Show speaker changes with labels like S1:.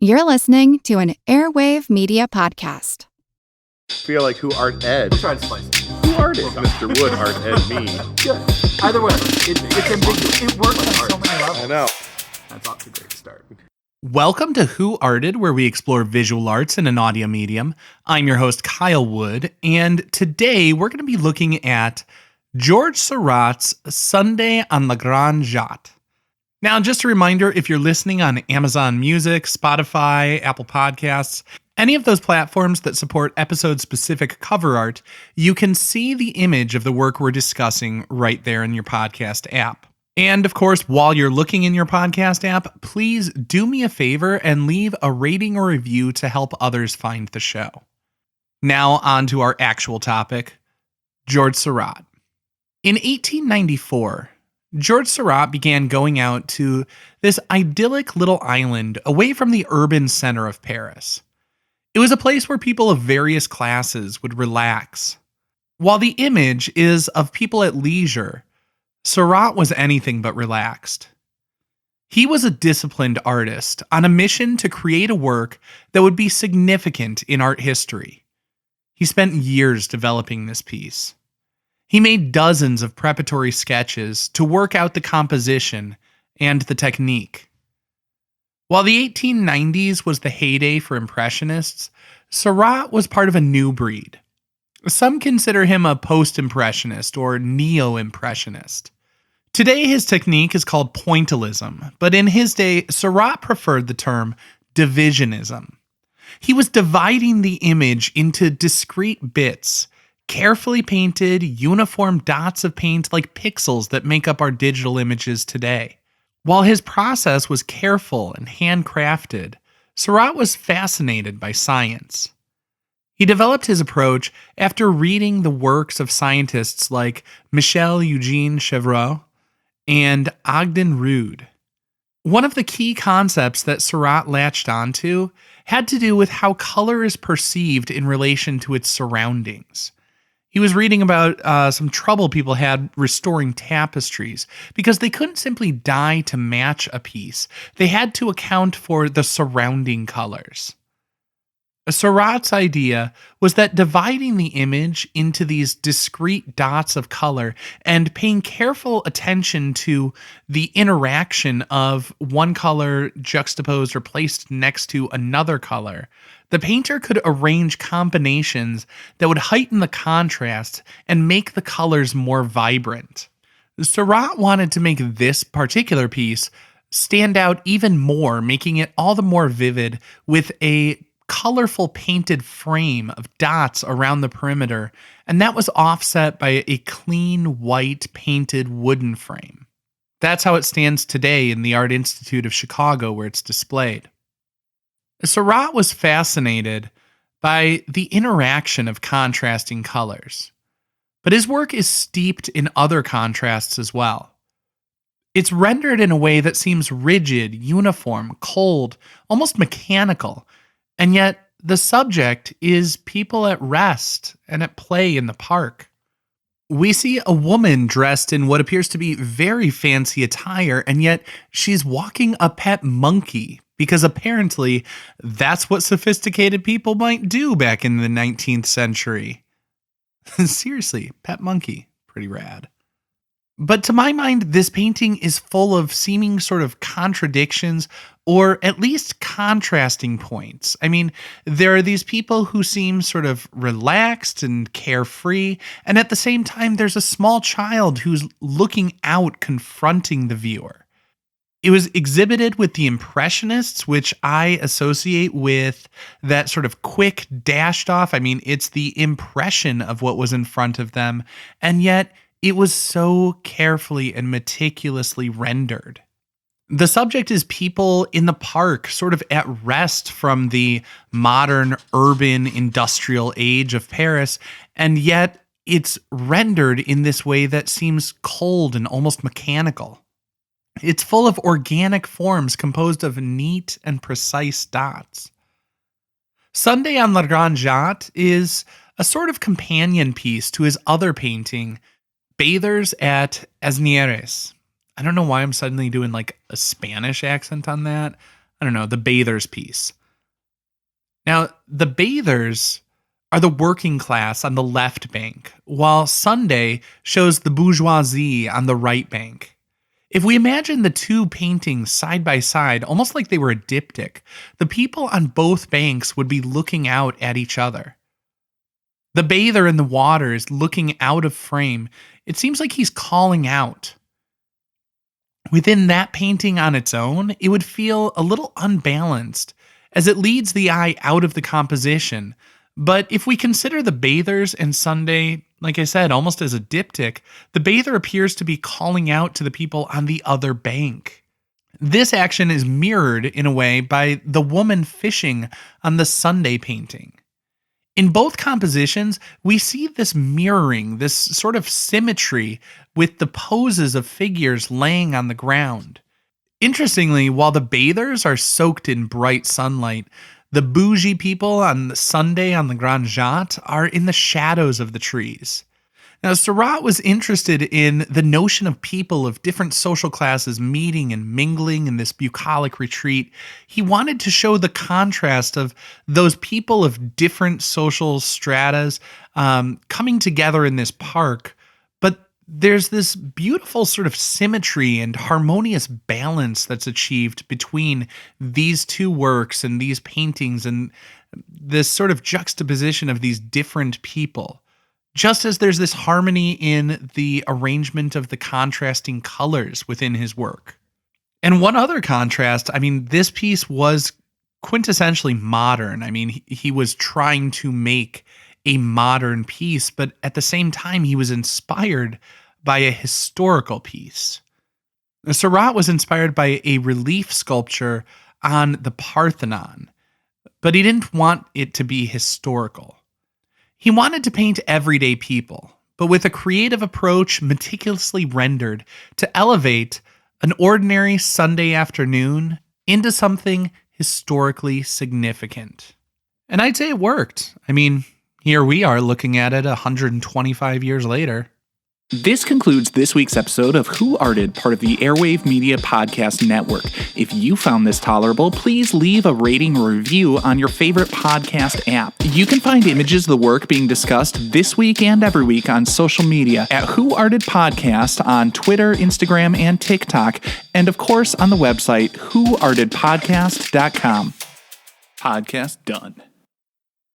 S1: You're listening to an Airwave Media Podcast.
S2: Feel like who art Ed?
S3: We'll try to spice it.
S2: Who art Ed? Mr. Wood art Ed me.
S3: Good. Either way, it's ambiguous. It works on so many levels.
S2: I know.
S3: That's off to a great start.
S4: Welcome to Who Arted, where we explore visual arts in an audio medium. I'm your host, Kyle Wood, and today we're going to be looking at George Seurat's Sunday on the Grande Jatte. Now, just a reminder, if you're listening on Amazon Music, Spotify, Apple Podcasts, any of those platforms that support episode-specific cover art, you can see the image of the work we're discussing right there in your podcast app. And of course, while you're looking in your podcast app, please do me a favor and leave a rating or review to help others find the show. Now on to our actual topic, George Seurat. In 1894, George Seurat began going out to this idyllic little island away from the urban center of Paris. It was a place where people of various classes would relax. While the image is of people at leisure, Seurat was anything but relaxed. He was a disciplined artist on a mission to create a work that would be significant in art history. He spent years developing this piece. He made dozens of preparatory sketches to work out the composition and the technique. While the 1890s was the heyday for Impressionists, Seurat was part of a new breed. Some consider him a post-impressionist or neo-Impressionist. Today his technique is called pointillism, but in his day, Seurat preferred the term divisionism. He was dividing the image into discrete bits, carefully painted, uniform dots of paint like pixels that make up our digital images today. While his process was careful and handcrafted, Seurat was fascinated by science. He developed his approach after reading the works of scientists like Michel, Eugene, Chevreul, and Ogden, Rood. One of the key concepts that Seurat latched onto had to do with how color is perceived in relation to its surroundings. He was reading about some trouble people had restoring tapestries because they couldn't simply dye to match a piece. They had to account for the surrounding colors. Seurat's idea was that dividing the image into these discrete dots of color and paying careful attention to the interaction of one color juxtaposed or placed next to another color, the painter could arrange combinations that would heighten the contrast and make the colors more vibrant. Seurat wanted to make this particular piece stand out even more, making it all the more vivid with a colorful painted frame of dots around the perimeter, and that was offset by a clean white painted wooden frame. That's how it stands today in the Art Institute of Chicago, where it's displayed. Seurat was fascinated by the interaction of contrasting colors, but his work is steeped in other contrasts as well. It's rendered in a way that seems rigid, uniform, cold, almost mechanical, and yet the subject is people at rest and at play in the park. We see a woman dressed in what appears to be very fancy attire, and yet she's walking a pet monkey, because apparently that's what sophisticated people might do back in the 19th century. Seriously, pet monkey, pretty rad. But to my mind, this painting is full of seeming sort of contradictions, or at least contrasting points. I mean, there are these people who seem sort of relaxed and carefree, and at the same time, there's a small child who's looking out, confronting the viewer. It was exhibited with the Impressionists, which I associate with that sort of quick dashed off. I mean, it's the impression of what was in front of them, and yet it was so carefully and meticulously rendered. The subject is people in the park, sort of at rest from the modern urban industrial age of Paris, and yet it's rendered in this way that seems cold and almost mechanical. It's full of organic forms composed of neat and precise dots. Sunday on la Grande Jatte is a sort of companion piece to his other painting, Bathers at Asnieres. I don't know why I'm suddenly doing like a Spanish accent on that. the Bathers piece. Now, the Bathers are the working class on the left bank, while Sunday shows the bourgeoisie on the right bank. If we imagine the two paintings side by side, almost like they were a diptych, the people on both banks would be looking out at each other. The bather in the water is looking out of frame. It seems like he's calling out. Within that painting on its own, it would feel a little unbalanced, as it leads the eye out of the composition. But if we consider the bathers and Sunday, like I said, almost as a diptych, the bather appears to be calling out to the people on the other bank. This action is mirrored in a way by the woman fishing on the Sunday painting. In both compositions, we see this mirroring, this sort of symmetry with the poses of figures laying on the ground. Interestingly, while the bathers are soaked in bright sunlight, the bougie people on Sunday on the Grande Jatte are in the shadows of the trees. Now, Seurat was interested in the notion of people of different social classes meeting and mingling in this bucolic retreat. He wanted to show the contrast of those people of different social stratas coming together in this park, but there's this beautiful sort of symmetry and harmonious balance that's achieved between these two works and these paintings and this sort of juxtaposition of these different people. Just as there's this harmony in the arrangement of the contrasting colors within his work. And one other contrast, this piece was quintessentially modern. He was trying to make a modern piece, but at the same time, he was inspired by a historical piece. Seurat was inspired by a relief sculpture on the Parthenon, but he didn't want it to be historical. He wanted to paint everyday people, but with a creative approach meticulously rendered to elevate an ordinary Sunday afternoon into something historically significant. And I'd say it worked. Here we are looking at it 125 years later.
S5: This concludes this week's episode of Who Arted, part of the Airwave Media Podcast Network. If you found this tolerable, please leave a rating or review on your favorite podcast app. You can find images of the work being discussed this week and every week on social media at Who Arted Podcast on Twitter, Instagram, and TikTok, and of course on the website whoartedpodcast.com. Podcast done.